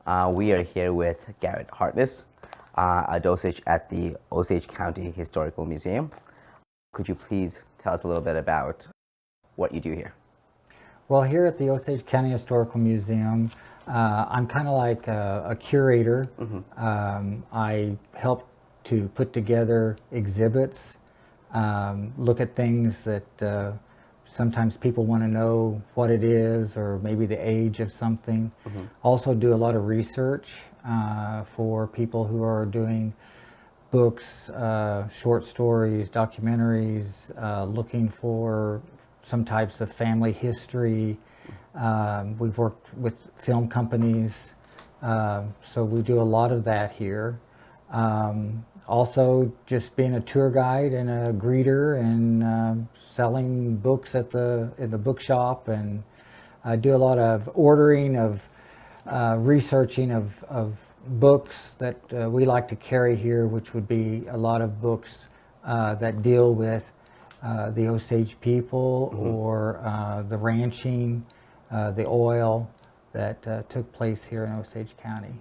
We are here with Garrett Hartness, a Dosage at the Osage County Historical Museum. Could you please tell us a little bit about what you do here? Well, here at the Osage County Historical Museum, I'm kind of like a curator. I help to put together exhibits, look at things that sometimes people want to know what it is or maybe the age of something. Also do a lot of research for people who are doing books, short stories, documentaries, looking for some types of family history. We've worked with film companies, so we do a lot of that here. Also, just being a tour guide and a greeter and selling books at in the bookshop, and I do a lot of ordering of researching of books that we like to carry here, which would be a lot of books that deal with the Osage people or the ranching, the oil that took place here in Osage County.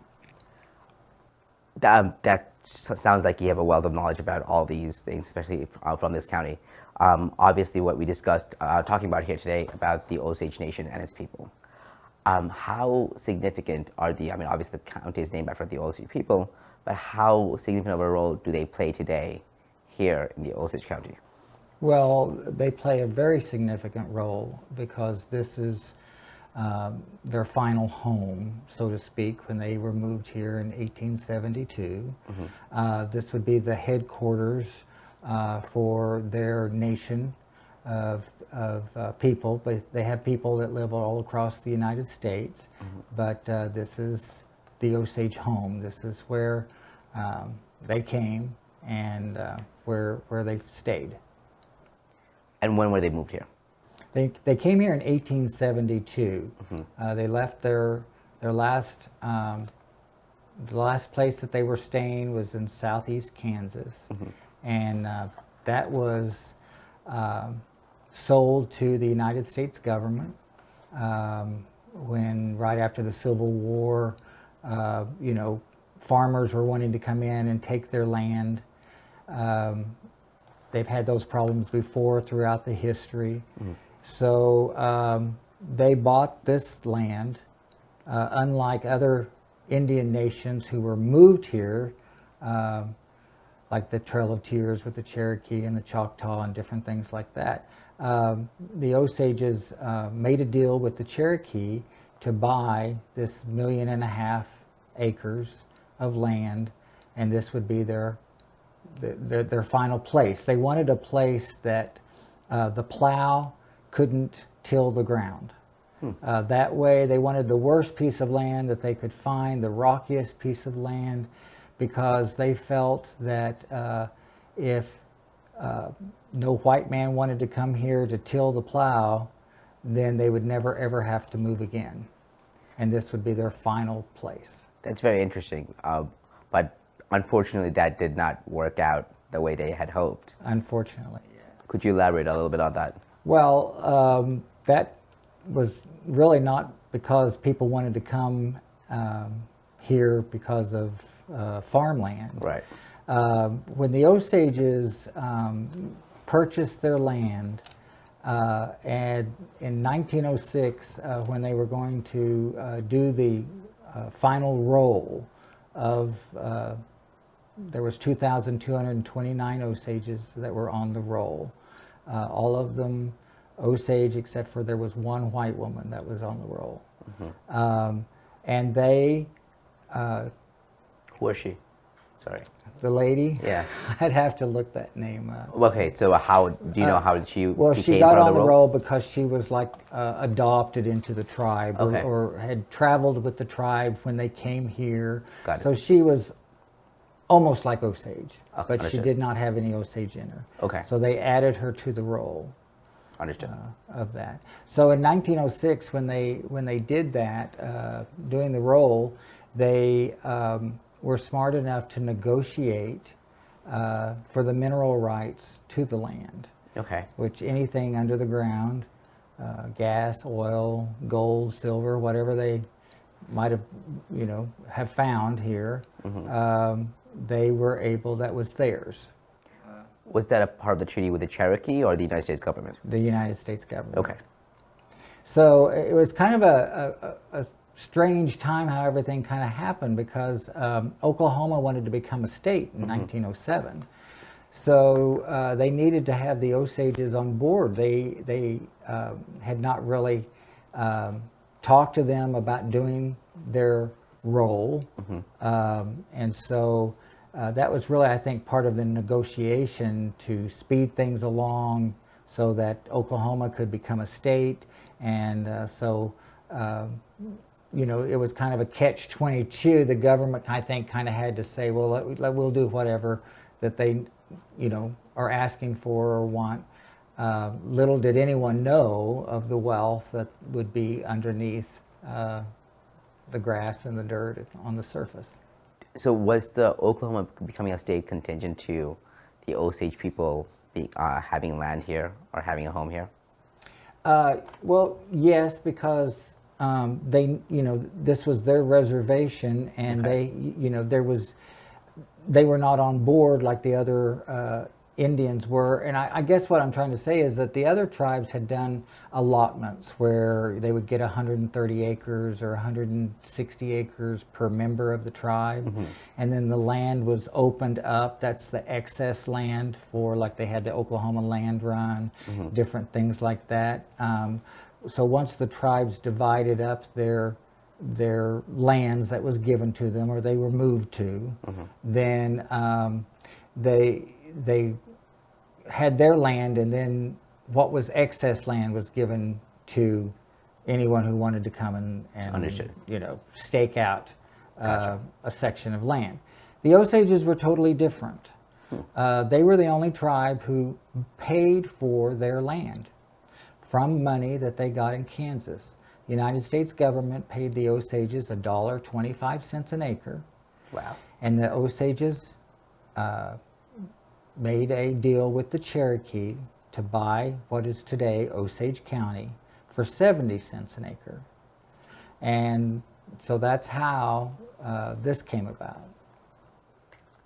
That sounds like you have a wealth of knowledge about all these things, especially from this county. Obviously, what we discussed, talking about here today, about the Osage Nation and its people. How significant are obviously the county is named after the Osage people, but how significant of a role do they play today here in the Osage County? Well, they play a very significant role because this is their final home, so to speak, when they were moved here in 1872. This would be the headquarters for their nation of people, but they have people that live all across the United States, but this is the Osage home. This is where they came and where they've stayed. And when were they moved here? They came here in 1872. They left their last the last place that they were staying was in southeast Kansas, and that was sold to the United States government when right after the Civil War. Farmers were wanting to come in and take their land. They've had those problems before throughout the history. So they bought this land, unlike other Indian nations who were moved here, like the Trail of Tears with the Cherokee and the Choctaw and different things like that. The Osages made a deal with the Cherokee to buy this 1.5 million acres of land, and this would be their final place. They wanted a place that the plow couldn't till the ground. That way, they wanted the worst piece of land that they could find, the rockiest piece of land, because they felt that if no white man wanted to come here to till the plow, then they would never ever have to move again. And this would be their final place. That's very interesting, but unfortunately that did not work out the way they had hoped. Unfortunately, yes. Could you elaborate a little bit on that? Well, that was really not because people wanted to come here because of farmland. Right. When the Osages purchased their land, and in 1906, when they were going to do the final roll of, there was 2,229 Osages that were on the roll. All of them Osage, except for there was one white woman that was on the roll. And they... Who was she? Sorry. The lady? Yeah. I'd have to look that name up. Okay, so how do you know how she Well, became she got part of on the roll? roll because she was like adopted into the tribe, Okay. or had traveled with the tribe when they came here. Got it. So she was almost like Osage, but she understood. did not have any Osage in her. Okay. So they added her to the roll. Understood. Of that. So in 1906, when they did that, doing the roll, they were smart enough to negotiate for the mineral rights to the land. Okay. Which anything under the ground, gas, oil, gold, silver, whatever they might have, have found here, they were able, that was theirs. Was that a part of the treaty with the Cherokee or the United States government? The United States government. Okay. So it was kind of a strange time how everything kind of happened, because Oklahoma wanted to become a state in 1907. So they needed to have the Osages on board. They had not really talked to them about doing their role. And so that was really, I think, part of the negotiation to speed things along so that Oklahoma could become a state. And it was kind of a catch-22. The government, I think, kind of had to say, well, we'll do whatever that they, are asking for or want. Little did anyone know of the wealth that would be underneath the grass and the dirt on the surface. So was the Oklahoma becoming a state contingent to the Osage people having land here or having a home here? Well, yes, because they, this was their reservation, and Okay. they were not on board like the other Indians were. And I guess what I'm trying to say is that the other tribes had done allotments where they would get 130 acres or 160 acres per member of the tribe. And then the land was opened up. That's the excess land for, like, they had the Oklahoma Land Run, different things like that. So once the tribes divided up their lands that was given to them, or they were moved to, then they had their land, and then what was excess land was given to anyone who wanted to come and Understood. stake out Gotcha. a section of land. The Osages were totally different. They were the only tribe who paid for their land from money that they got in Kansas. The United States government paid the Osages $1.25 an acre. Wow. And the Osages made a deal with the Cherokee to buy what is today Osage County for 70 cents an acre. And so that's how this came about.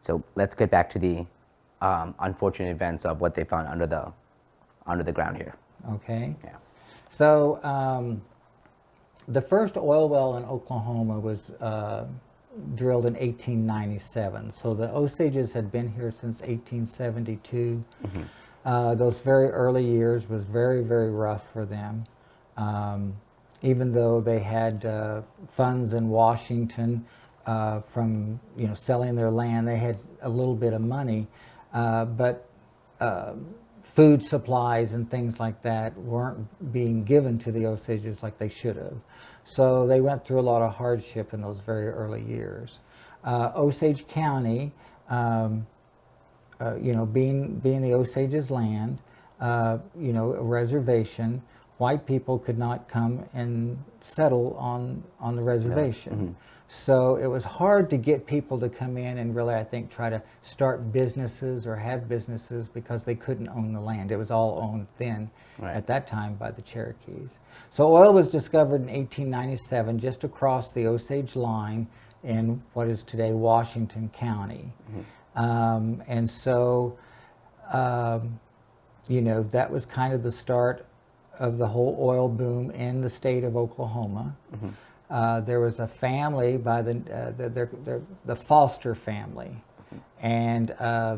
So let's get back to the unfortunate events of what they found under the ground here. Okay. Yeah. So the first oil well in Oklahoma was drilled in 1897. So the Osages had been here since 1872. Those very early years was very, very rough for them. Even though they had funds in Washington from selling their land, they had a little bit of money, but food supplies and things like that weren't being given to the Osages like they should have. So they went through a lot of hardship in those very early years. Osage County, being the Osages' land, a reservation, white people could not come and settle on the reservation. So it was hard to get people to come in and really, I think, try to start businesses or have businesses, because they couldn't own the land. It was all owned then, at that time, by the Cherokees. So oil was discovered in 1897 just across the Osage line in what is today Washington County. And so, that was kind of the start of the whole oil boom in the state of Oklahoma. There was a family by the Foster family, and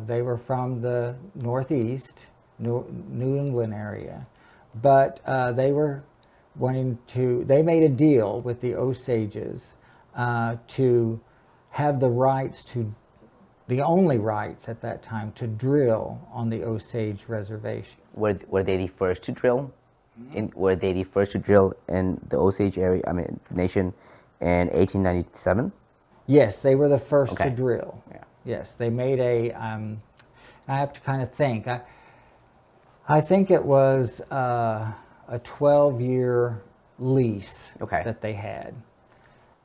they were from the Northeast, New England area, but they were they made a deal with the Osages to have the rights the only rights at that time to drill on the Osage reservation. Were they the first to drill? Were they the first to drill in the Osage area, nation, in 1897? Yes, they were the first Okay. to drill. Yeah. Yes, they made I have to kind of think. I think it was a 12-year lease Okay. that they had.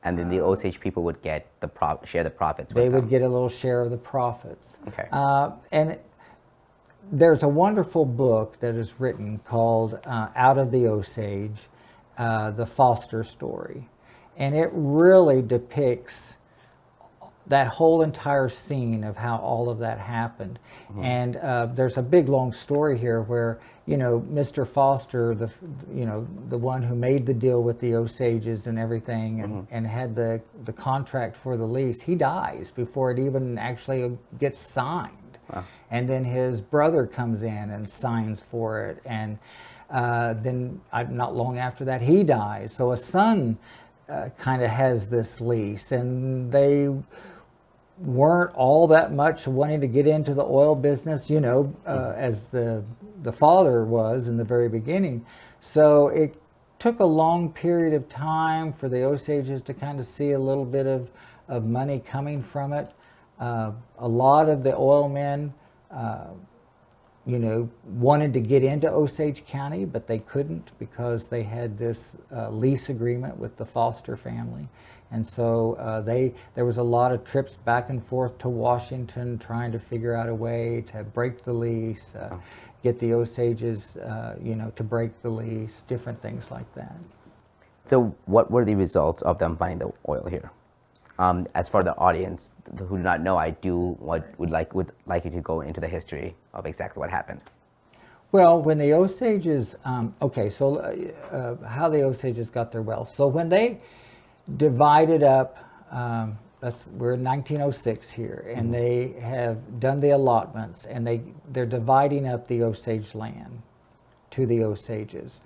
And then the Osage people would get share the profits. They with would them. get a little share of the profits. Okay. And there's a wonderful book that is written called Out of the Osage, The Foster Story. And it really depicts that whole entire scene of how all of that happened. And there's a big long story here where, Mr. Foster, the one who made the deal with the Osages and everything, and had the contract for the lease, he dies before it even actually gets signed. Wow. And then his brother comes in and signs for it, and then not long after that he dies. So a son kind of has this lease, and they weren't all that much wanting to get into the oil business, as the father was in the very beginning. So it took a long period of time for the Osages to kind of see a little bit of money coming from it. A lot of the oil men, wanted to get into Osage County, but they couldn't because they had this lease agreement with the Foster family. And so there was a lot of trips back and forth to Washington trying to figure out a way to break the lease, get the Osages, to break the lease, different things like that. So what were the results of them finding the oil here? As for the audience who do not know, would like you to go into the history of exactly what happened. Well, when the Osages, how the Osages got their wealth. So when they divided up, we're in 1906 here, and they have done the allotments, and they're dividing up the Osage land to the Osages.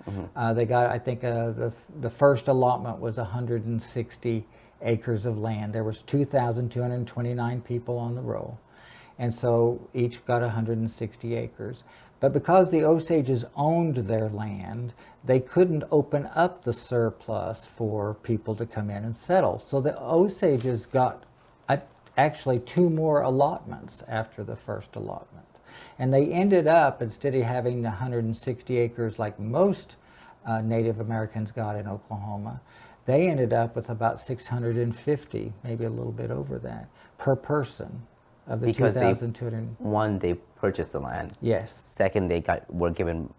They got, I think, the first allotment was 160 acres of land. There was 2,229 people on the roll, and so each got 160 acres. But because the Osages owned their land, they couldn't open up the surplus for people to come in and settle. So the Osages got actually 2 more allotments after the first allotment. And they ended up, instead of having 160 acres like most Native Americans got in Oklahoma, they ended up with about 650, maybe a little bit over that, per person of the 2,200. One, they purchased the land. Yes. Second, they were given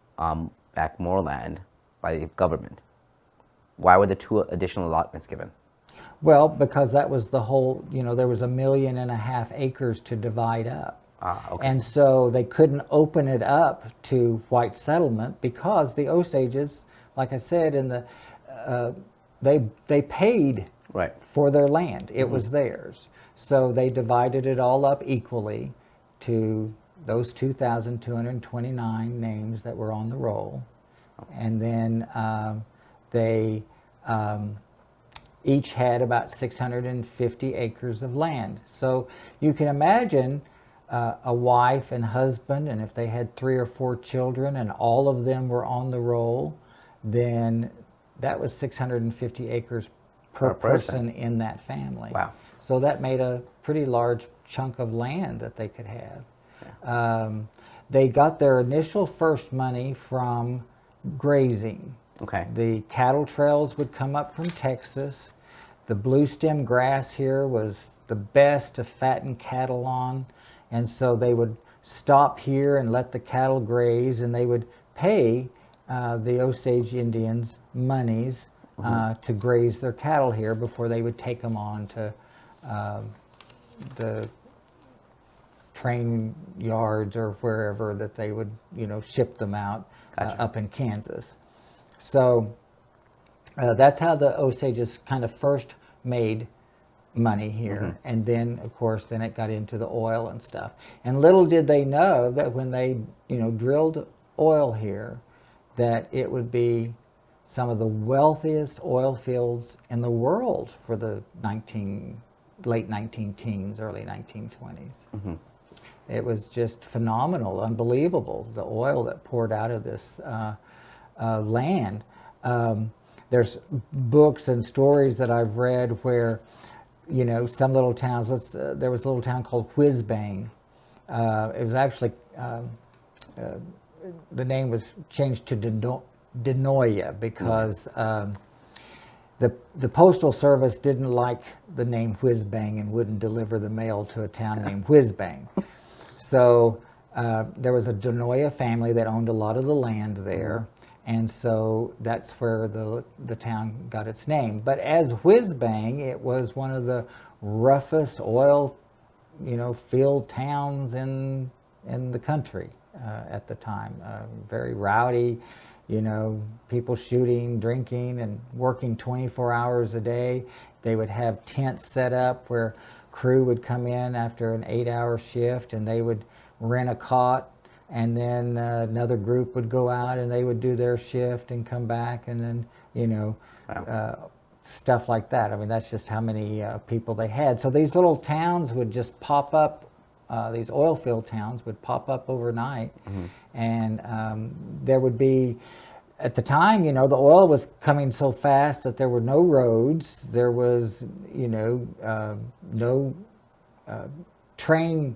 back more land by the government. Why were the 2 additional allotments given? Well, because that was the whole, there was 1.5 million acres to divide up. Okay. And so they couldn't open it up to white settlement because the Osages, like I said, they paid for their land. It was theirs. So they divided it all up equally to those 2,229 names that were on the roll. And then they each had about 650 acres of land. So you can imagine a wife and husband, and if they had 3 or 4 children and all of them were on the roll, then that was 650 acres per person in that family. Wow. So that made a pretty large chunk of land that they could have. Yeah. They got their initial first money from grazing. Okay. The cattle trails would come up from Texas. The blue stem grass here was the best to fatten cattle on. And so they would stop here and let the cattle graze, and they would pay the Osage Indians monies to graze their cattle here before they would take them on to the train yards or wherever that they would, ship them out. Gotcha. Up in Kansas. So that's how the Osages kind of first made money here. And then, of course, then it got into the oil and stuff. And little did they know that when they, drilled oil here, that it would be some of the wealthiest oil fields in the world for the late 19-teens, early 1920s. It was just phenomenal, unbelievable, the oil that poured out of this land. There's books and stories that I've read where, some little towns, there was a little town called Whizbang. It was actually, the name was changed to Denoya because the Postal Service didn't like the name Whizbang and wouldn't deliver the mail to a town named Whizbang. So there was a Denoya family that owned a lot of the land there, And so that's where the town got its name. But as Whiz-Bang, it was one of the roughest oil, field towns in the country at the time. Very rowdy, people shooting, drinking, and working 24 hours a day. They would have tents set up where crew would come in after an 8-hour shift, and they would rent a cot, and then another group would go out and they would do their shift and come back, and then Wow. stuff like that. I mean, that's just how many people they had. So these little towns would just pop up. These oil field towns would pop up overnight, and there would be, at the time, the oil was coming so fast that there were no roads. There was, no train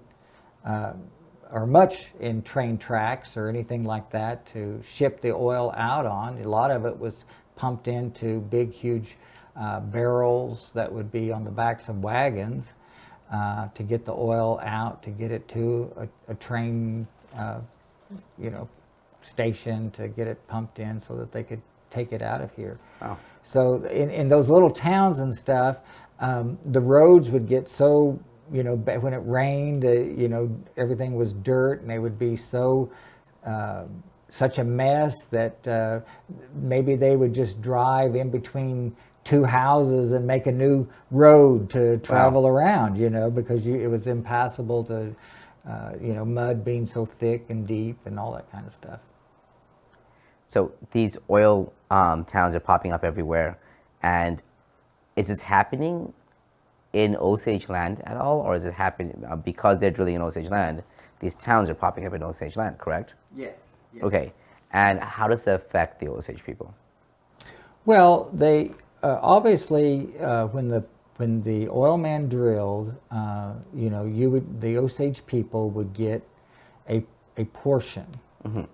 or much in train tracks or anything like that to ship the oil out on. A lot of it was pumped into big, huge barrels that would be on the backs of wagons to get the oil out, to get it to a train, station, to get it pumped in so that they could take it out of here. Wow. So in those little towns and stuff, the roads would get so, when it rained, everything was dirt, and they would be so such a mess that maybe they would just drive in between two houses and make a new road to travel around, because it was impassable to, mud being so thick and deep and all that kind of stuff. So these oil towns are popping up everywhere, and is this happening in Osage land at all, or is it happening because they're drilling in Osage land? These towns are popping up in Osage land, correct? Yes. Okay, and how does that affect the Osage people? Well, they obviously when the oil man drilled, the Osage people would get a portion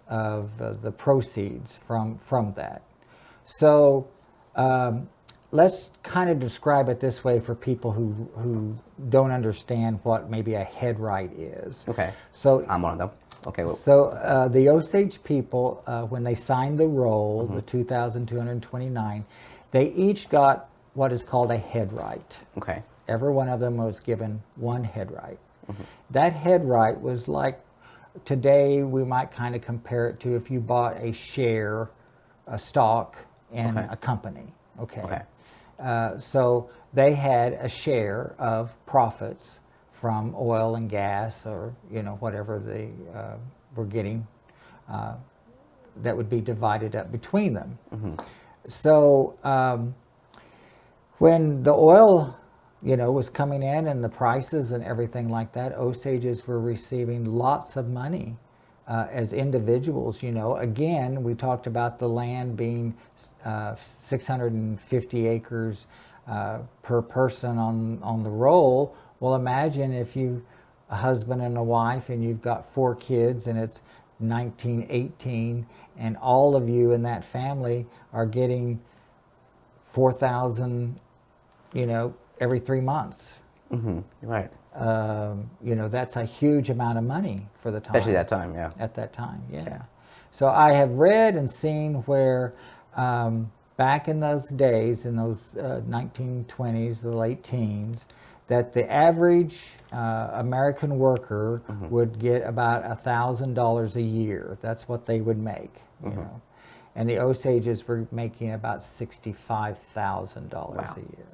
of the proceeds from that. So let's kind of describe it this way for people who don't understand what maybe a headright is. Okay. So I'm one of them. Okay. Well, so the Osage people, when they signed the roll, the 2,229, they each got what is called a headright. okay. Every one of them was given one headright. That headright was like, today we might kind of compare it to if you bought a share, a stock in Okay. a company. Okay. Okay. So they had a share of profits from oil and gas, or whatever they were getting, that would be divided up between them. So when the oil was coming in and the prices and everything like that, Osages were receiving lots of money as individuals. Again, we talked about the land being 650 acres per person on the roll. Well, imagine if you a husband and a wife and you've got 4 kids and it's 1918, and all of you in that family are getting $4,000, every 3 months. Right. That's a huge amount of money for the time. Especially that time, yeah. At that time, yeah. Yeah. So I have read and seen where back in those days, in those 1920s, the late teens, that the average American worker would get about $1,000 a year. That's what they would make, And the Osages were making about $65,000 Wow. a year.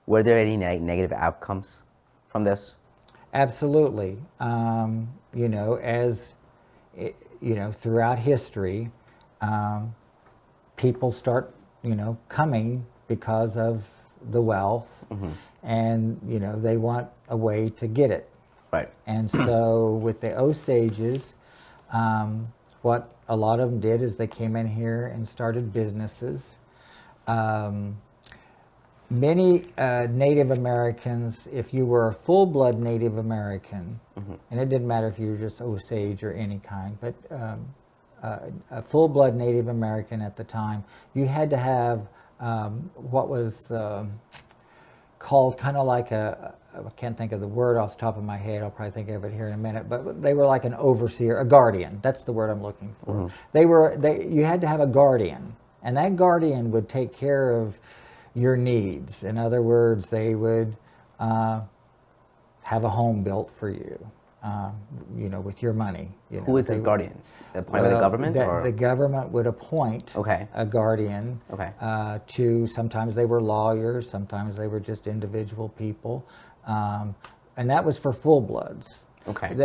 Were there any negative outcomes from this? Absolutely. Throughout history, people start, coming because of the wealth, and, they want a way to get it. Right. And so with the Osages, what a lot of them did is they came in here and started businesses. Many Native Americans, if you were a full-blood Native American, and it didn't matter if you were just Osage or any kind, but a full-blood Native American at the time, you had to have what was called kind of like I can't think of the word off the top of my head. I'll probably think of it here in a minute. But they were like an overseer, a guardian. That's the word I'm looking for. You had to have a guardian, and that guardian would take care of your needs. In other words, they would have a home built for you, with your money. Who is this guardian? Appointed by the government? The government would appoint a guardian to, sometimes they were lawyers, sometimes they were just individual people, and that was for full bloods.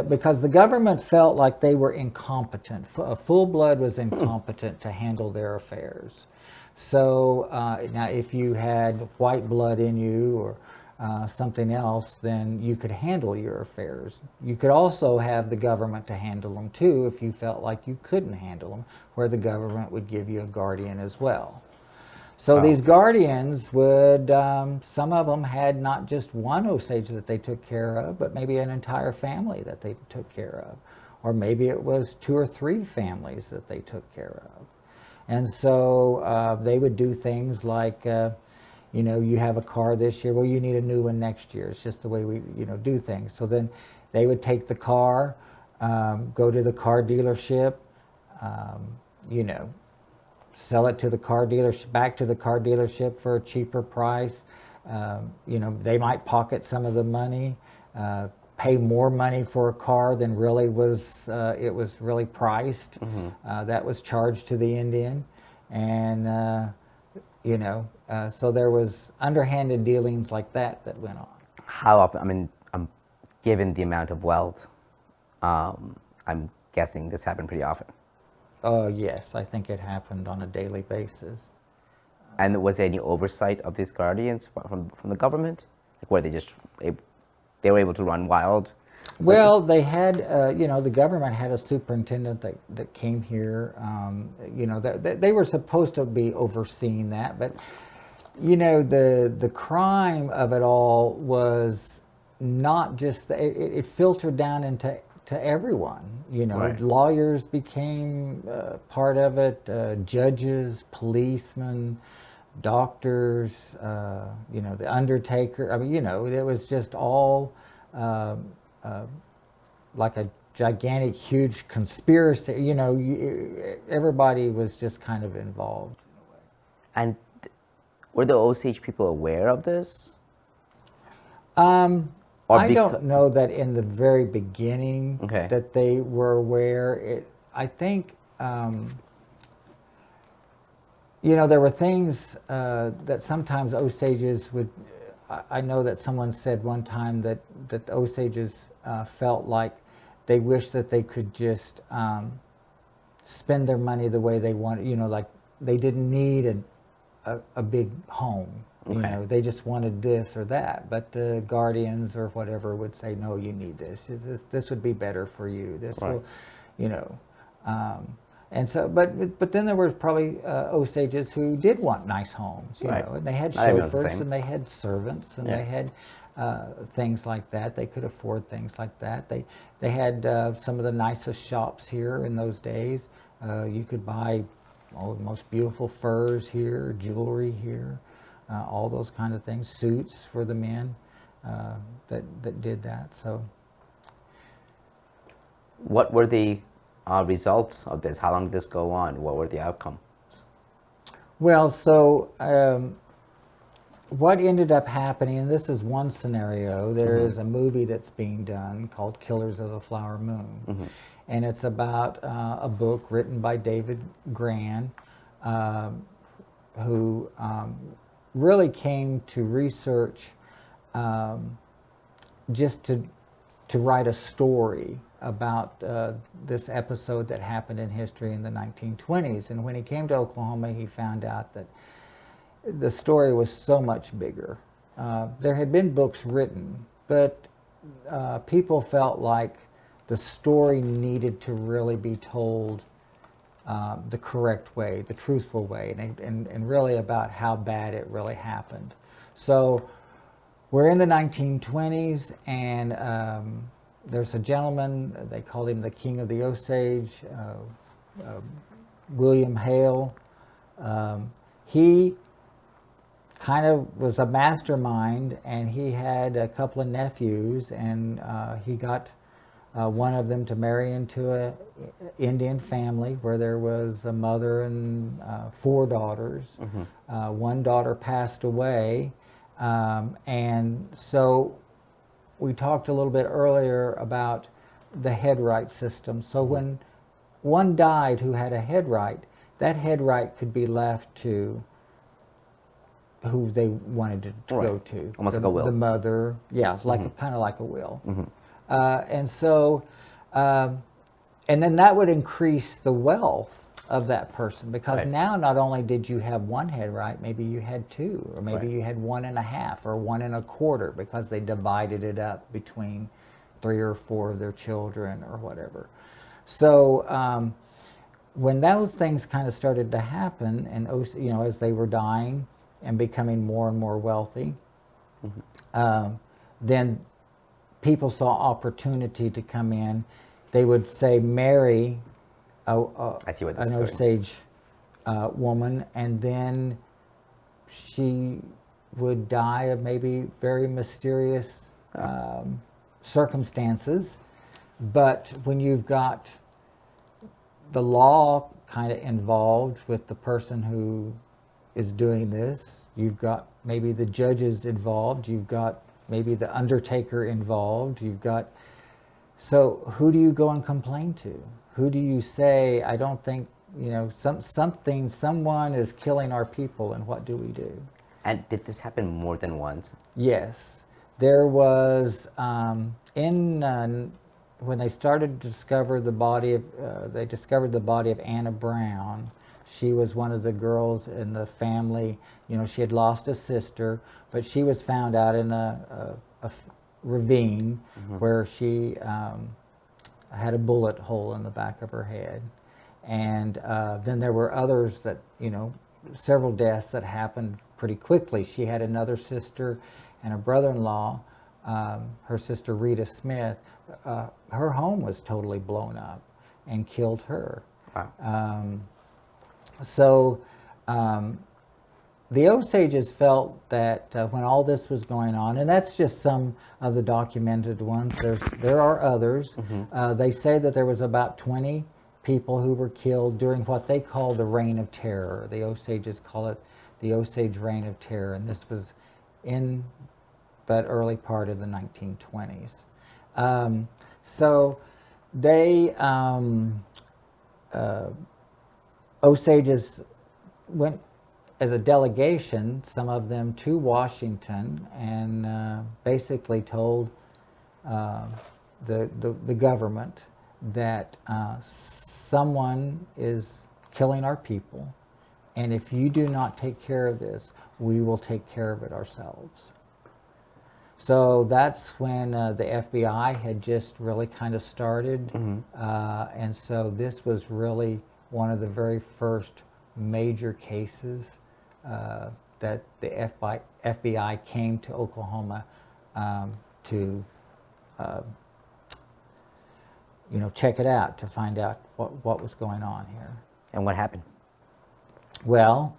Because the government felt like they were incompetent. A full blood was incompetent to handle their affairs. So now if you had white blood in you or something else, then you could handle your affairs. You could also have the government to handle them too if you felt like you couldn't handle them, where the government would give you a guardian as well. So these guardians would, some of them had not just one Osage that they took care of, but maybe an entire family that they took care of. Or maybe it was 2 or 3 families that they took care of. And so they would do things like, you have a car this year, well, you need a new one next year. It's just the way we, do things. So then they would take the car, go to the car dealership, sell it to the car dealership, back to the car dealership for a cheaper price. They might pocket some of the money, pay more money for a car than really was, it was really priced. That was charged to the Indian. And, so there was underhanded dealings like that went on. How often, given the amount of wealth, I'm guessing this happened pretty often. Oh, yes, I think it happened on a daily basis. And was there any oversight of these guardians from the government? Like, were they were able to run wild? Well, they had, the government had a superintendent that came here. They were supposed to be overseeing that, but the crime of it all was not just it filtered down into everyone. Lawyers became part of it, judges, policemen, doctors, the undertaker. It was just all like a gigantic, huge conspiracy. Everybody was just kind of involved. And were the Osage people aware of this? I don't know that in the very beginning that they were aware. I think, there were things that sometimes Osages would. I know that someone said one time that the Osages felt like they wished that they could just spend their money the way they wanted. Like they didn't need a big home. They just wanted this or that. But the guardians or whatever would say, no, you need this. This would be better for you. This will, and so, but then there were probably Osages who did want nice homes, and they had chauffeurs and they had servants and they had things like that. They could afford things like that. They had some of the nicest shops here in those days. You could buy the most beautiful furs here, jewelry here, all those kind of things, suits for the men that did that. So, what were the results of this? How long did this go on? What were the outcomes? Well, so what ended up happening, and this is one scenario, there is a movie that's being done called Killers of the Flower Moon. And it's about a book written by David Gran, who really came to research just to write a story about this episode that happened in history in the 1920s. And when he came to Oklahoma, he found out that the story was so much bigger. There had been books written, but people felt like the story needed to really be told the correct way, the truthful way, and really about how bad it really happened. So we're in the 1920s, and there's a gentleman, they called him the King of the Osage, William Hale. He kind of was a mastermind, and he had a couple of nephews, and he got one of them to marry into a Indian family where there was a mother and 4 daughters. One daughter passed away, and so we talked a little bit earlier about the headright system. So when one died who had a headright, that headright could be left to who they wanted it to go to. Almost like a will. The mother, yeah, like kind of like a will. And so, and then that would increase the wealth of that person, because now not only did you have one headright, maybe you had 2, or maybe you had 1.5 or 1 1/4, because they divided it up between 3 or 4 of their children or whatever. So when those things kind of started to happen, and as they were dying and becoming more and more wealthy, then people saw opportunity to come in. They would say marry I see where this is an going. Osage woman, and then she would die of maybe very mysterious circumstances. But when you've got the law kind of involved with the person who is doing this, you've got maybe the judges involved, you've got maybe the undertaker involved, you've got, so who do you go and complain to? Who do you say, I don't think, someone is killing our people, and what do we do? And did this happen more than once? Yes. There was, when they started to discover the body of, Anna Brown. She was one of the girls in the family. She had lost a sister, but she was found out in a ravine where she had a bullet hole in the back of her head. And then there were others that, several deaths that happened pretty quickly. She had another sister and a brother-in-law, her sister Rita Smith. Her home was totally blown up and killed her. Wow. The Osages felt that when all this was going on, and that's just some of the documented ones, there are others. They say that there was about 20 people who were killed during what they call the Reign of Terror. The Osages call it the Osage Reign of Terror, and this was in that early part of the 1920s. So they, Osages went as a delegation, some of them, to Washington, and basically told the government that someone is killing our people, and if you do not take care of this, we will take care of it ourselves. So that's when the FBI had just really kind of started, and so this was really one of the very first major cases that the FBI came to Oklahoma to check it out, to find out what was going on here. And what happened? Well,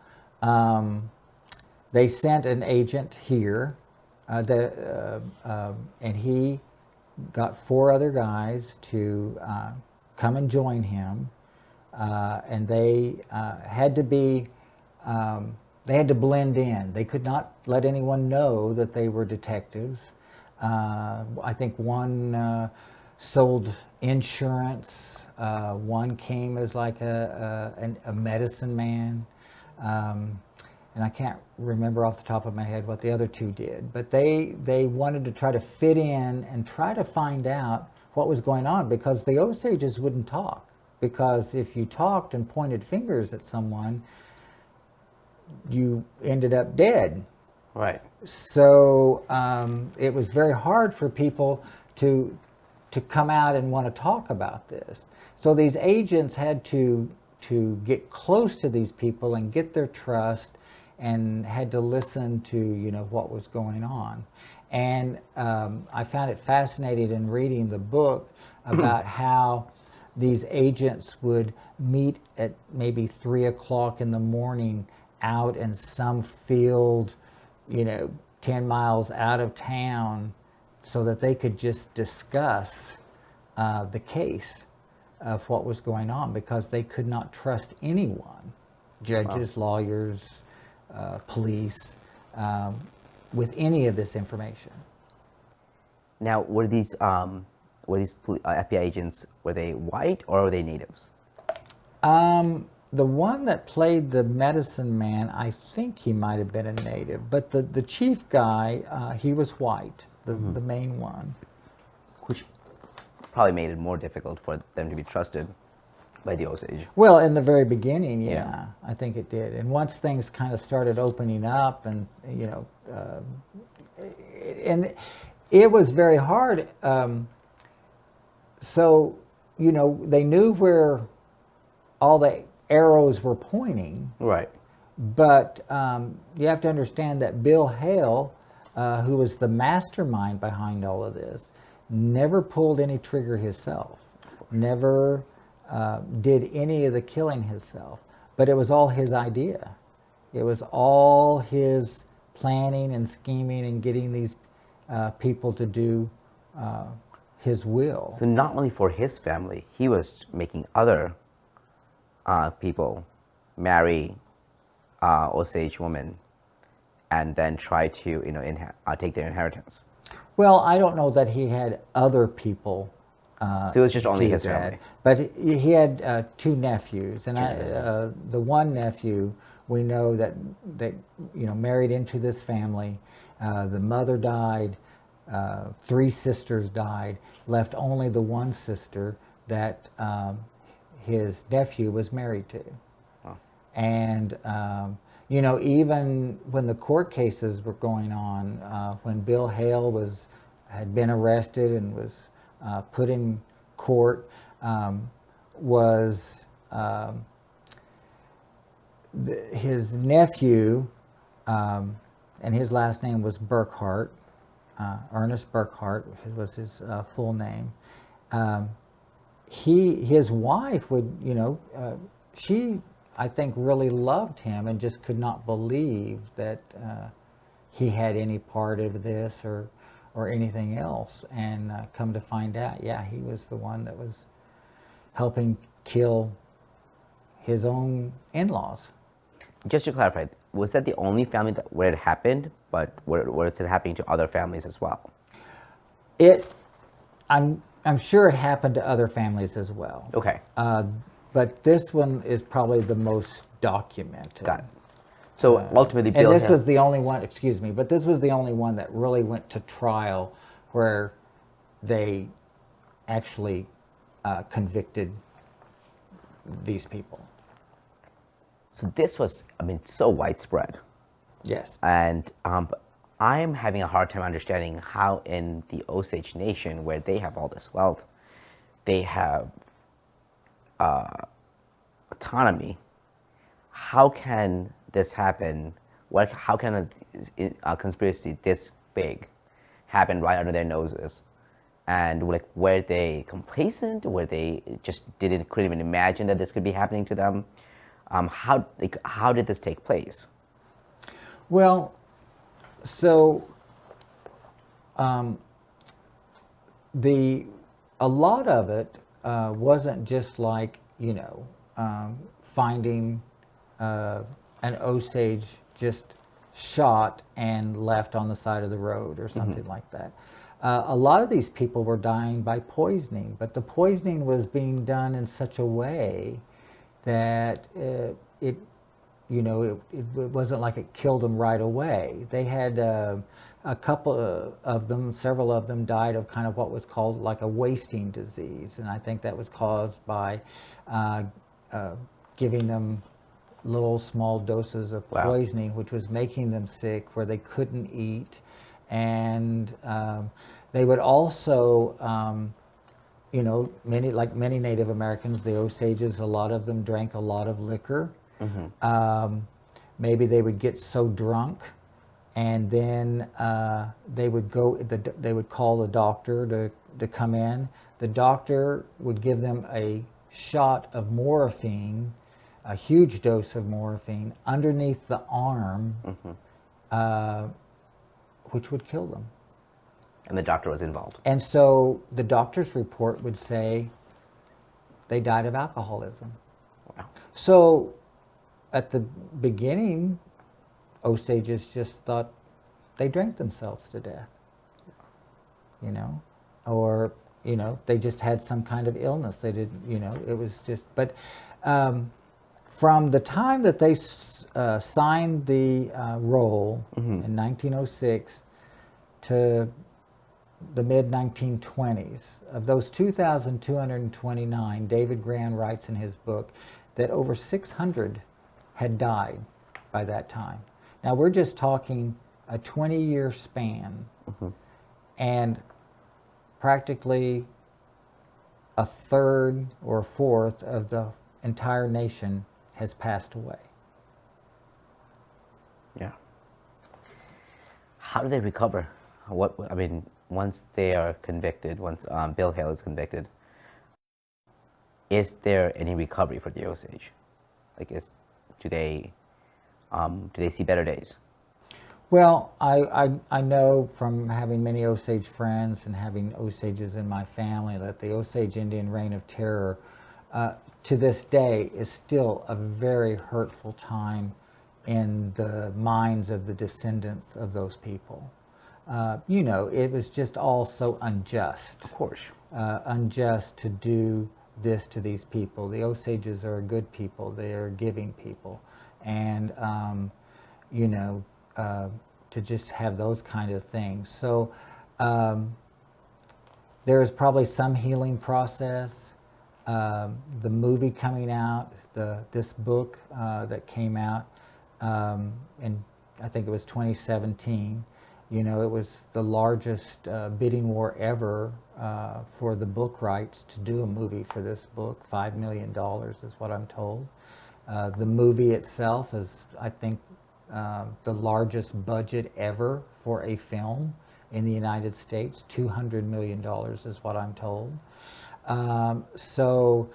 they sent an agent here, and he got 4 other guys to come and join him, and they had to be, they had to blend in. They could not let anyone know that they were detectives. I think one sold insurance. One came as like a medicine man. And I can't remember off the top of my head what the other 2 did. But they wanted to try to fit in and try to find out what was going on, because the Osages wouldn't talk. Because if you talked and pointed fingers at someone, you ended up dead. Right. So it was very hard for people to come out and want to talk about this. So these agents had to get close to these people and get their trust, and had to listen to what was going on. And I found it fascinating in reading the book about how these agents would meet at maybe 3 o'clock in the morning out in some field 10 miles out of town so that they could just discuss the case of what was going on, because they could not trust anyone, judges, lawyers, police, with any of this information. Now, were these FBI agents, were they white or were they natives? The one that played the medicine man, I think he might have been a native, but the chief guy, he was white, the main one. Which probably made it more difficult for them to be trusted by the Osage. Well, in the very beginning, yeah, I think it did. And once things kind of started opening up, and and it was very hard. So they knew where all the arrows were pointing. Right. But you have to understand that Bill Hale, who was the mastermind behind all of this, never pulled any trigger himself, never did any of the killing himself. But it was all his idea. It was all his planning and scheming and getting these people to do his will. So not only for his family, he was making other people marry Osage women and then try to take their inheritance. Well, I don't know that he had other people. So it was just only his family. But he had two nephews, and the one nephew we know that married into this family. The mother died. 3 sisters died. Left only the one sister that his nephew was married to. Huh. And even when the court cases were going on, when Bill Hale had been arrested and was put in court, his nephew, and his last name was Burkhart, Ernest Burkhart was his full name. His wife would, she, I think, really loved him and just could not believe that he had any part of this or anything else. And come to find out, yeah, he was the one that was helping kill his own in-laws. Just to clarify, was that the only family where it happened, but was it happening to other families as well? I'm sure it happened to other families as well. Okay. But this one is probably the most documented. Got it. So ultimately, Bill and this was the only one. Excuse me, but this was the only one that really went to trial, where they actually convicted these people. So this was, so widespread. Yes. And I'm having a hard time understanding how in the Osage Nation, where they have all this wealth, they have autonomy. How can this happen? How can a conspiracy this big happen right under their noses? And were they complacent? Were they just couldn't even imagine that this could be happening to them? How did this take place? Well, so a lot of it wasn't just like finding an Osage just shot and left on the side of the road or something like that. A lot of these people were dying by poisoning, but the poisoning was being done in such a way that it wasn't like it killed them right away. They had a couple of them, several of them died of kind of what was called like a wasting disease, and I think that was caused by giving them little small doses of poisoning, which was making them sick, where they couldn't eat. And they would also, many Native Americans, the Osages, a lot of them drank a lot of liquor. Maybe they would get so drunk, and then they would call the doctor to come in. The doctor would give them a shot of morphine, a huge dose of morphine, underneath the arm, which would kill them. And the doctor was involved. And so the doctor's report would say they died of alcoholism. Wow. So at the beginning, Osages just thought they drank themselves to death, you know, or, you know, they just had some kind of illness. They didn't, you know, it was just, but from the time that they signed the roll in 1906 to the mid-1920s, of those 2,229, David Grand writes in his book that over 600 had died by that time. Now we're just talking a 20-year span, and practically a third or a fourth of the entire nation has passed away. Yeah. How do they recover? I mean, once they are convicted, once Bill Hale is convicted, is there any recovery for the Osage? Like, do they see better days? Well, I know from having many Osage friends and having Osages in my family that the Osage Indian Reign of Terror to this day is still a very hurtful time in the minds of the descendants of those people. You know, it was just all so unjust. Of course. Unjust to do this to these people. The Osages are good people. They are giving people. And, you know, to just have those kind of things. So there is probably some healing process. The movie coming out, this book that came out in, I think it was 2017, you know, it was the largest bidding war ever for the book rights to do a movie for this book. $5 million is what I'm told. The movie itself is, I think, the largest budget ever for a film in the United States. $200 million is what I'm told. So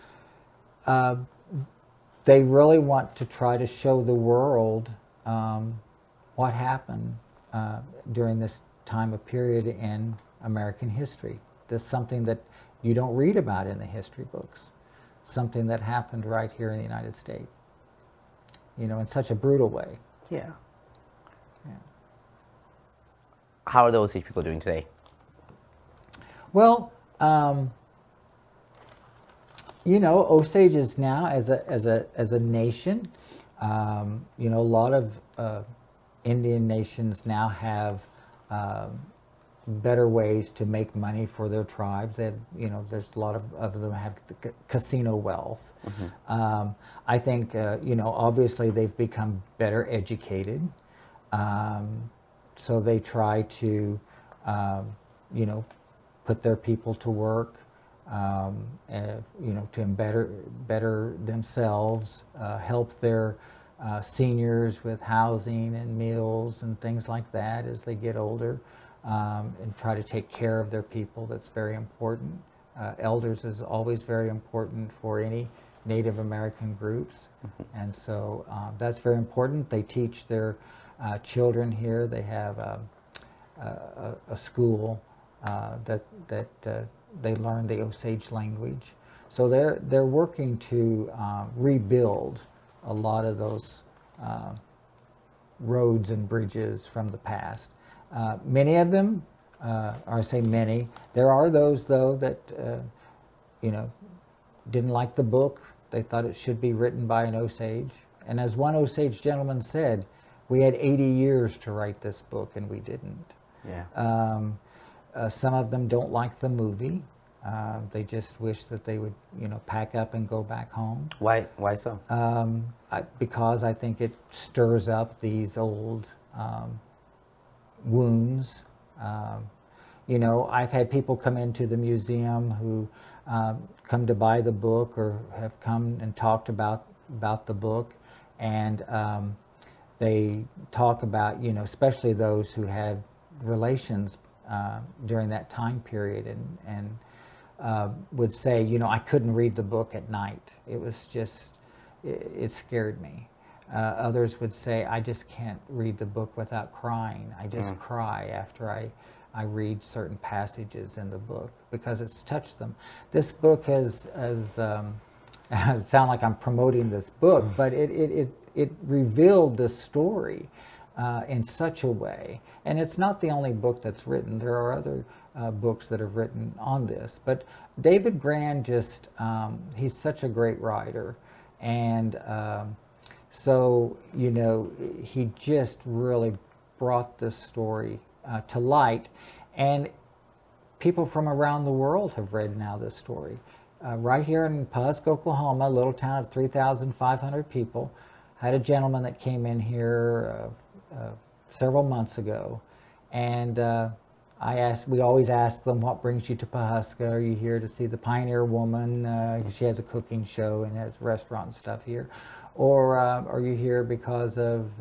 they really want to try to show the world what happened during this time of period in American history. There's something that you don't read about in the history books, something that happened right here in the United States, you know, in such a brutal way. Yeah. Yeah. How are the Osage people doing today? Well, you know, Osages now as a nation, you know, a lot of Indian nations now have better ways to make money for their tribes. They have, you know, there's a lot of them have casino wealth. I think, you know, obviously they've become better educated. So they try to, you know, put their people to work, you know, to better themselves, help their seniors with housing and meals and things like that as they get older, and try to take care of their people. That's very important. Elders is always very important for any Native American groups, and so that's very important. They teach their children here. They have a school that they learn the Osage language. So they're working to rebuild a lot of those roads and bridges from the past. Many of them, or I say many, there are those though that you know, didn't like the book. They thought it should be written by an Osage. And as one Osage gentleman said, we had 80 years to write this book and we didn't. Yeah. Some of them don't like the movie. They just wish that they would, you know, pack up and go back home. Why so? Because I think it stirs up these old wounds. You know, I've had people come into the museum who come to buy the book or have come and talked about the book, and they talk about, you know, especially those who had relations during that time period, and would say, you know, I couldn't read the book at night. It was just, it scared me. Others would say, I just can't read the book without crying. I just cry after I read certain passages in the book because it's touched them. This book has it sound like I'm promoting this book, but it revealed this story in such a way. And it's not the only book that's written. There are other books that have written on this. But David Grann just, he's such a great writer. And so, you know, he just really brought this story to light. And people from around the world have read now this story. Right here in Pawhuska, Oklahoma, a little town of 3,500 people, had a gentleman that came in here several months ago, and we always ask them, what brings you to Pawhuska? Are you here to see the Pioneer Woman? She has a cooking show and has restaurant stuff here. Or are you here because of,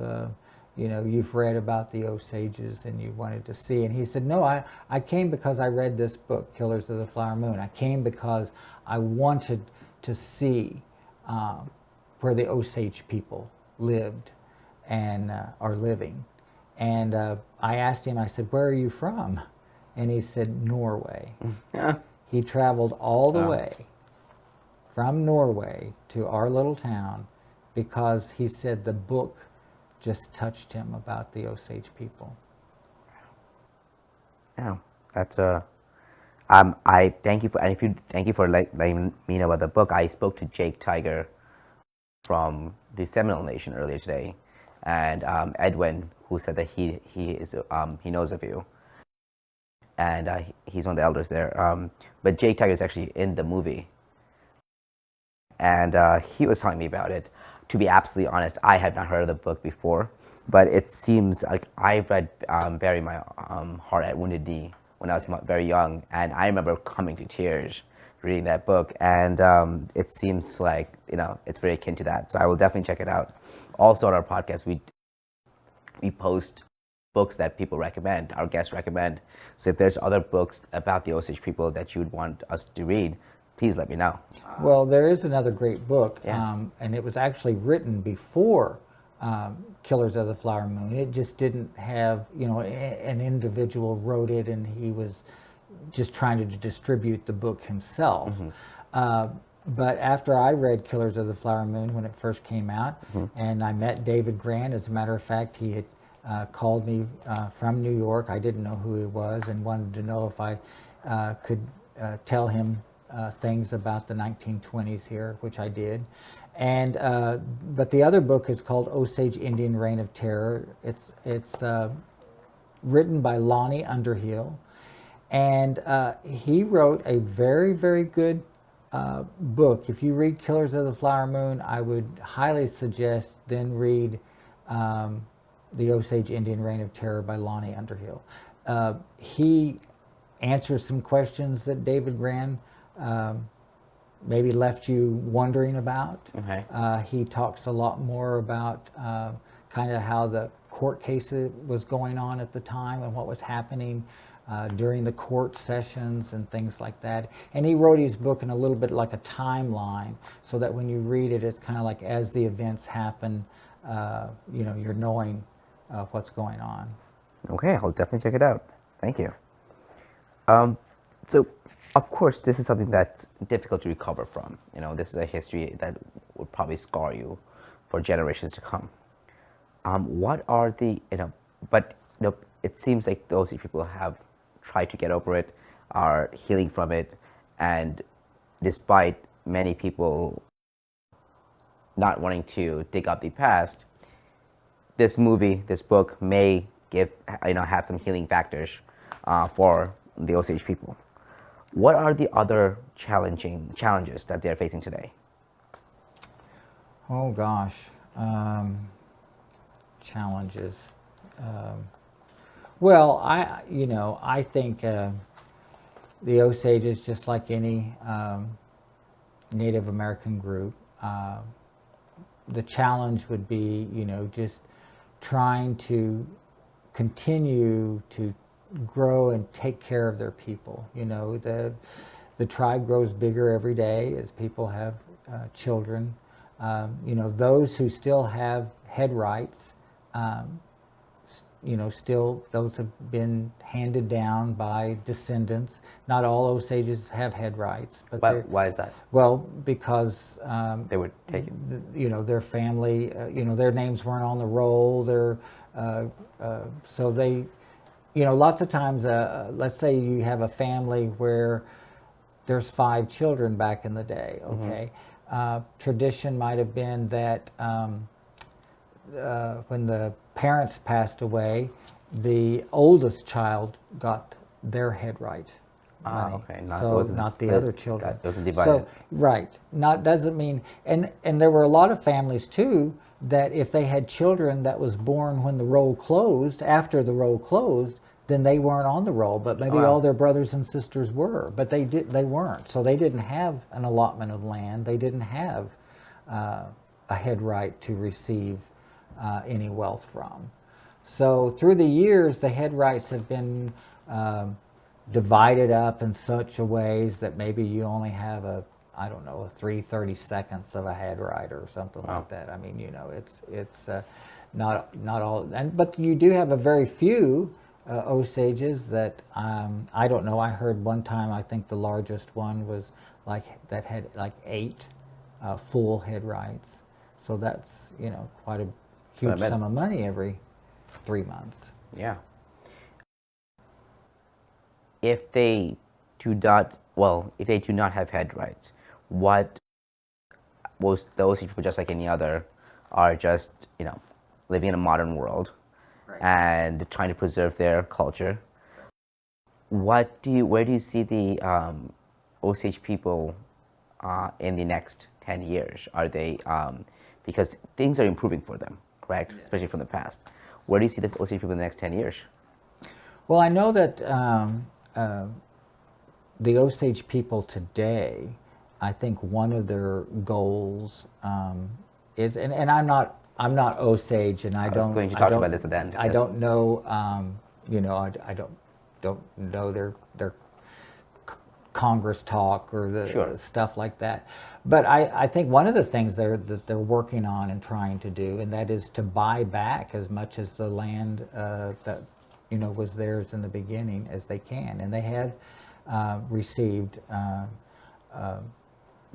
you know, you've read about the Osages and you wanted to see? And he said, no, I came because I read this book, Killers of the Flower Moon. I came because I wanted to see where the Osage people lived and are living. And I asked him, I said, where are you from? And he said, Norway. He traveled all the way from Norway to our little town because he said the book just touched him about the Osage people. Yeah, that's I thank you for, and if you thank you for letting me know about the book. I spoke to Jake Tiger from the Seminole Nation earlier today, and Edwin, who said that he knows of you, and he's one of the elders there. But Jake Tiger is actually in the movie, and he was telling me about it. To be absolutely honest, I had not heard of the book before, but it seems like I read Bury My Heart at Wounded Knee when I was very young, and I remember coming to tears reading that book, and it seems like, you know, it's very akin to that, so I will definitely check it out. Also on our podcast, we post books that people recommend, our guests recommend, so if there's other books about the Osage people that you would want us to read, please let me know. Well, there is another great book, and it was actually written before Killers of the Flower Moon. It just didn't have, you know, an individual wrote it and he was just trying to distribute the book himself. But after I read Killers of the Flower Moon when it first came out, and I met David Grann, as a matter of fact, he had called me from New York. I didn't know who he was and wanted to know if I could tell him things about the 1920s here, which I did. And but the other book is called Osage Indian Reign of Terror. It's written by Lonnie Underhill, and he wrote a very, very good book. If you read Killers of the Flower Moon, I would highly suggest then read the Osage Indian Reign of Terror by Lonnie Underhill. He answers some questions that David Grann maybe left you wondering about. He talks a lot more about kind of how the court case was going on at the time and what was happening during the court sessions and things like that. And he wrote his book in a little bit like a timeline, so that when you read it, it's kind of like as the events happen, you know, you're knowing what's going on. Okay, I'll definitely check it out. Thank you. So, of course, this is something that's difficult to recover from. You know, this is a history that would probably scar you for generations to come. What are the, but it seems like those people have tried to get over it, are healing from it, and despite many people not wanting to dig up the past, this movie, this book may have some healing factors for the Osage people. What are the other challenges that they're facing today? Oh gosh, challenges. Well, I think the Osages, just like any Native American group, the challenge would be, just trying to continue to grow and take care of their people. The tribe grows bigger every day as people have children. those who still have head rights, still those have been handed down by descendants. Not all Osages have head rights, but why is that? well, because They were taken. their family, their names weren't on the roll. So they, lots of times, let's say you have a family where there's 5 children back in the day. Okay, tradition might have been that when the parents passed away, the oldest child got their head right money. Okay. Not the other children. It wasn't divided. So, right. Doesn't mean, and there were a lot of families too that if they had children that was born when the roll closed, after the roll closed, then they weren't on the roll, but maybe all their brothers and sisters were, but they weren't. So they didn't have an allotment of land. They didn't have a head right to receive any wealth from. So through the years, the head rights have been divided up in such a ways that maybe you only have a 3/32 of a head right or something like that. I mean, it's not all, but you do have a very few Osages that I don't know. I heard one time, I think the largest one was that had 8 full head rights. So that's quite a huge sum of money every 3 months. Yeah. If they do not have head rights, what most those people, just like any other, are just living in a modern world, right, and trying to preserve their culture. Where do you see the Osage people in the next 10 years? Are they because things are improving for them, correct? Yeah. Especially from the past. Where do you see the Osage people in the next 10 years? Well, I know that the Osage people today, I think one of their goals is, and I'm not Osage, and I was going to talk about this at the end. I don't know, I don't know their Congress talk or the stuff like that. But I think one of the things that they're working on and trying to do, and that is to buy back as much as the land that was theirs in the beginning as they can. And they have received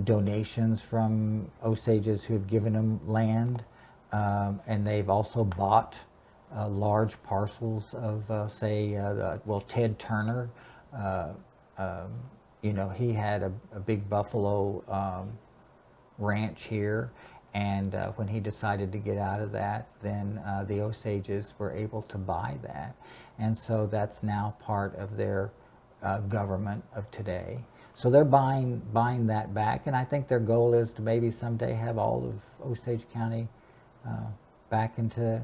donations from Osages who have given them land, and they've also bought large parcels of, Ted Turner. He had a big buffalo ranch here, and when he decided to get out of that, then the Osages were able to buy that, and so that's now part of their government of today. So they're buying that back, and I think their goal is to maybe someday have all of Osage County back into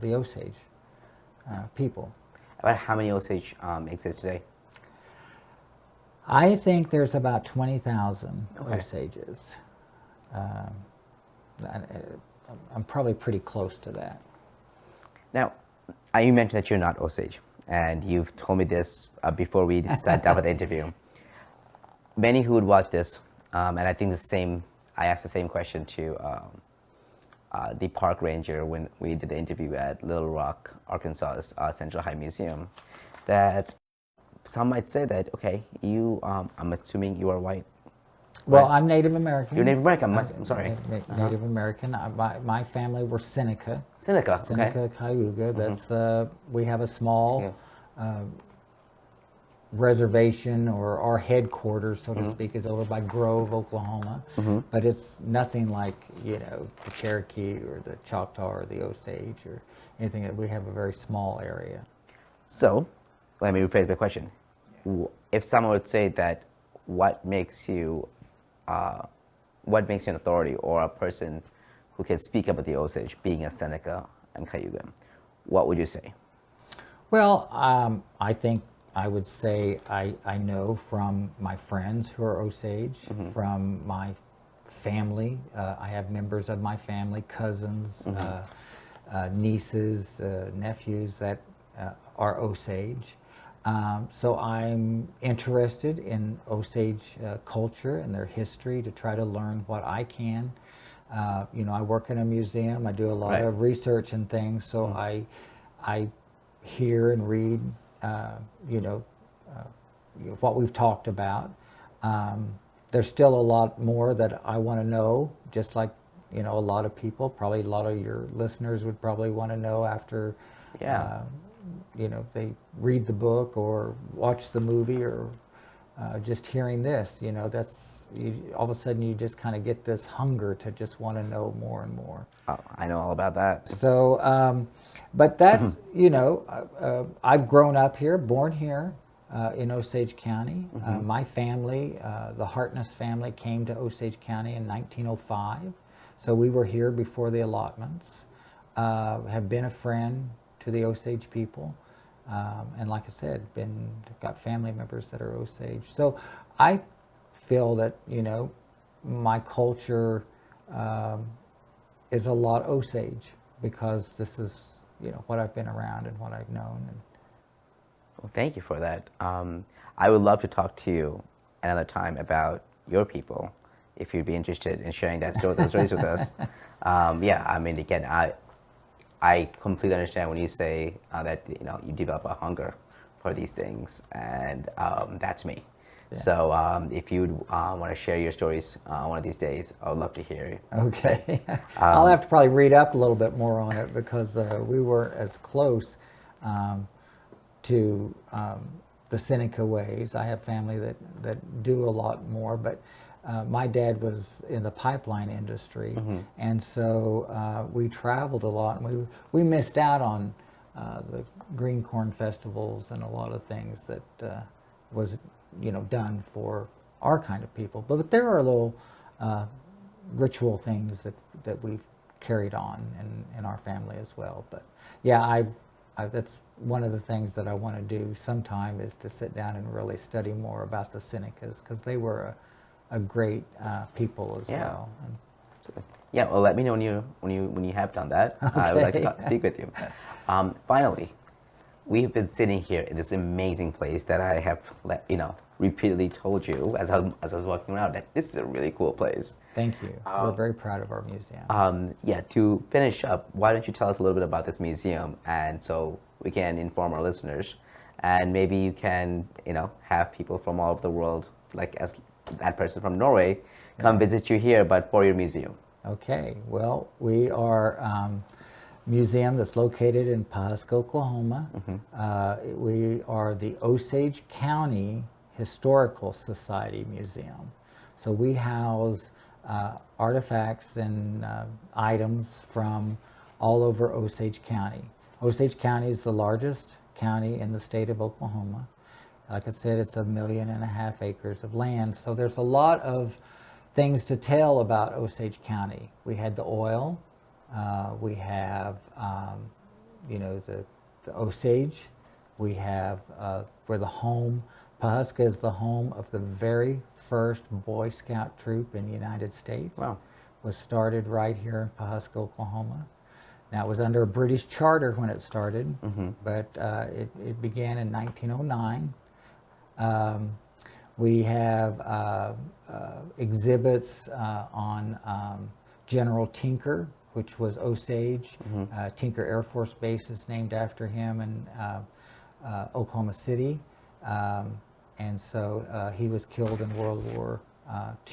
the Osage people. About how many Osage exist today? I think there's about 20,000 Osages. I'm probably pretty close to that. Now, you mentioned that you're not Osage, and you've told me this before we sat down for the interview. Many who would watch this, and I think I asked the same question to the park ranger when we did the interview at Little Rock, Arkansas's Central High Museum, that some might say that, okay, I'm assuming you are white. Well, I'm Native American. You're Native American. I'm sorry. Native American. My family were Seneca. Seneca. Seneca Cayuga. That's we have a small reservation, or our headquarters, so to speak, is over by Grove, Oklahoma. But it's nothing like the Cherokee or the Choctaw or the Osage or anything. We have a very small area. So, let me rephrase my question. If someone would say that, what makes you an authority or a person who can speak about the Osage, being a Seneca and Cayuga, what would you say? Well, I think I would say I know from my friends who are Osage, from my family. I have members of my family, cousins, nieces, nephews that are Osage. So I'm interested in Osage culture and their history to try to learn what I can I work in a museum. I do a lot Right. of research and things, so I hear and read, what we've talked about. There's still a lot more that I want to know, just like, a lot of people, probably a lot of your listeners would probably want to know after, Yeah. they read the book or watch the movie or just hearing this, all of a sudden you just kind of get this hunger to just want to know more and more. Oh, I know all about that. So, but that's, I've grown up here, born here in Osage County. My family, the Hartness family, came to Osage County in 1905. So we were here before the allotments. Have been a friend to the Osage people. And like I said, got family members that are Osage. So I feel that, my culture is a lot Osage because this is, what I've been around and what I've known. And Well, thank you for that. I would love to talk to you another time about your people, if you'd be interested in sharing those stories with us. Yeah, I mean, again, I completely understand when you say that you develop a hunger for these things, and that's me. Yeah. So if you'd want to share your stories one of these days, I would love to hear it. okay. I'll have to probably read up a little bit more on it because we weren't as close to the Seneca ways. I have family that do a lot more, but my dad was in the pipeline industry, and so we traveled a lot, and we missed out on the green corn festivals and a lot of things that was done for our kind of people. But there are little ritual things that we've carried on in our family as well. But yeah, I that's one of the things that I want to do sometime is to sit down and really study more about the Senecas, because they were a great people as well. And yeah, well, let me know when you have done that. Okay. I would like to speak with you. Finally, we've been sitting here in this amazing place that I have repeatedly told you as I was walking around that this is a really cool place. Thank you. We're very proud of our museum. Yeah, to finish up, why don't you tell us a little bit about this museum, and so we can inform our listeners, and maybe you can have people from all over the world, like as that person from Norway, come visit you here, but for your museum. Okay, well, we are museum that's located in Pawhuska, Oklahoma. We are the Osage County Historical Society Museum. So we house artifacts and items from all over Osage County. Osage County is the largest county in the state of Oklahoma. Like I said, it's 1.5 million acres of land. So there's a lot of things to tell about Osage County. We had the oil. We have, the Osage. We have, we're the home. Pawhuska is the home of the very first Boy Scout troop in the United States. Wow. Was started right here in Pawhuska, Oklahoma. Now, it was under a British charter when it started, but it began in 1909. We have exhibits on General Tinker, which was Osage. Tinker Air Force Base is named after him in Oklahoma City. And so he was killed in World War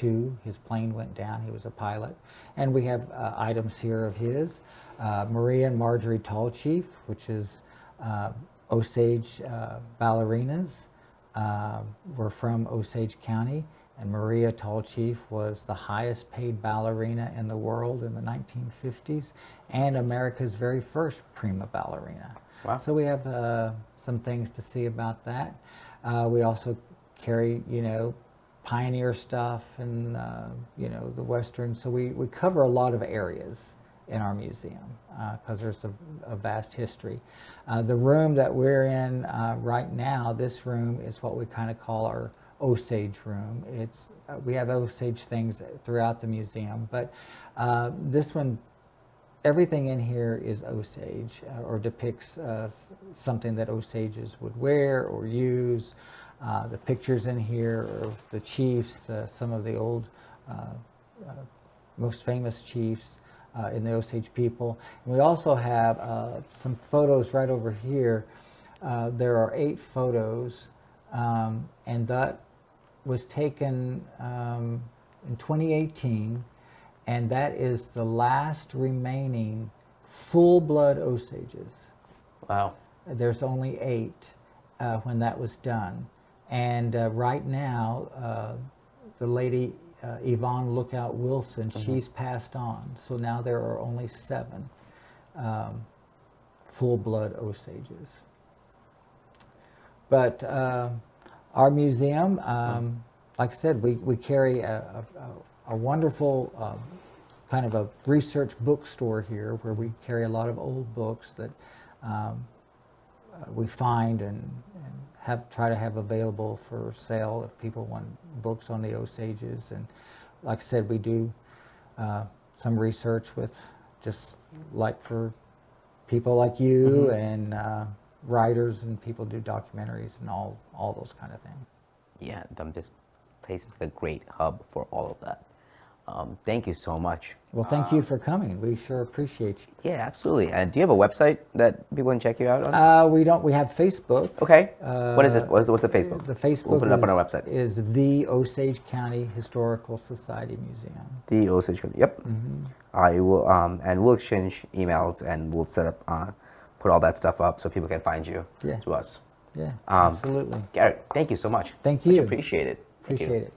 II. His plane went down. He was a pilot. And we have items here of his. Maria and Marjorie Tallchief, which is Osage ballerinas, were from Osage County. And Maria Tallchief was the highest paid ballerina in the world in the 1950s and America's very first prima ballerina. Wow. So we have some things to see about that. We also carry, pioneer stuff and, the Western. So we cover a lot of areas in our museum because there's a vast history. The room that we're in right now, this room is what we kind of call our Osage room. We have Osage things throughout the museum, but this one, everything in here is Osage or depicts something that Osages would wear or use. The pictures in here of the chiefs, some of the old most famous chiefs in the Osage people. And we also have some photos right over here. There are 8 photos, and that was taken in 2018, and that is the last remaining full-blood Osages. Wow. There's only 8 when that was done. And right now, the lady Yvonne Lookout Wilson, she's passed on. So now there are only 7 full-blood Osages. But our museum, like I said, we carry a wonderful kind of a research bookstore here where we carry a lot of old books that we find and try to have available for sale if people want books on the Osages. And like I said, we do some research with just like for people like you and writers and people do documentaries and all those kind of things. Yeah, this place is like a great hub for all of that. Thank you so much. Well, thank you for coming. We sure appreciate you. Yeah, absolutely. And do you have a website that people can check you out on? We don't. We have Facebook. Okay. What is it? What's the Facebook? The Facebook We'll put it up on our website. Is the Osage County Historical Society Museum. The Osage. Yep. I will, and we'll exchange emails and we'll set up, put all that stuff up so people can find you Yeah. to us. Yeah, absolutely. Garrett, thank you so much. Thank you. Much appreciate it. Thank you. Appreciate it.